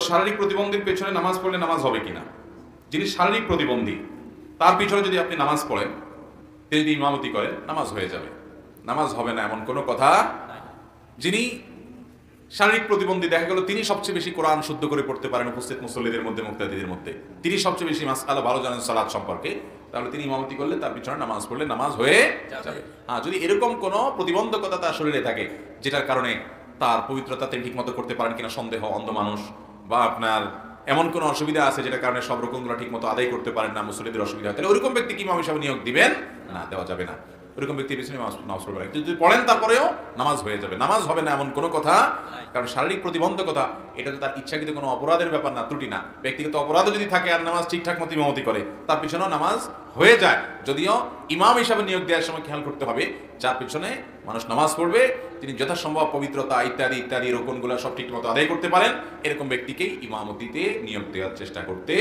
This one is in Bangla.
শারীরিক প্রতিবন্ধীর পেছনে নামাজ পড়লে নামাজ হবে কিনা। যিনি শারীরিক প্রতিবন্ধী তার পিছনে যদি আপনি নামাজ পড়েন, তিনি যদি ইমামতি করেন, নামাজ হয়ে যাবে। নামাজ হবে না এমন কোনো কথা। যিনি শারীরিক প্রতিবন্ধী, দেখা গেল তিনি সবচেয়ে বেশি কোরআন শুদ্ধ করে পড়তে পারেন উপস্থিত মুসল্লিদের মধ্যে, মুক্তাদিদের মধ্যে, তিনি সবচেয়ে বেশি মাসআলা ভালো জানেন সালাত সম্পর্কে, তাহলে তিনি ইমামতি করলে তার পিছনে নামাজ পড়লে নামাজ হয়ে যাবে। হ্যাঁ, যদি এরকম কোনো প্রতিবন্ধকতা তার শরীরে থাকে যেটার কারণে তার পবিত্রতা তিনি ঠিক মতো করতে পারেন কিনা সন্দেহ, অন্ধ মানুষ, বা আপনার এমন কোনো অসুবিধা আছে যেটার কারণে সব রকমগুলো ঠিক মতো আদায় করতে পারেন না, মুসল্লিদের অসুবিধা হয়, তাহলে ওইরকম ব্যক্তিকে ইমাম হিসাবে নিয়োগ দিবেন না, দেওয়া যাবে না। ওরকম ব্যক্তির পিছনে নামাজ পড়বে না। যদি পড়েন তারপরেও নামাজ হয়ে যাবে, নামাজ হবে না এমন কোনো কথা। কারণ শারীরিক প্রতিবন্ধকতা এটা তো তার ইচ্ছাকৃত কোনো অপরাধের ব্যাপার না, ত্রুটি না। ব্যক্তিগত অপরাধও যদি থাকে আর নামাজ ঠিকঠাক মতো ইমামতি করে, তার পিছনেও নামাজ হয়ে যায়। যদিও ইমাম হিসাবে নিয়োগ দেওয়ার সময় খেয়াল করতে হবে, যার পিছনে মানুষ নামাজ পড়বে তিনি যথাসম্ভব পবিত্রতা ইত্যাদি ইত্যাদি রোকনগুলো সব ঠিক মতো আদায় করতে পারেন, এরকম ব্যক্তিকেই ইমামতিতে নিয়োগ দেওয়ার চেষ্টা করতে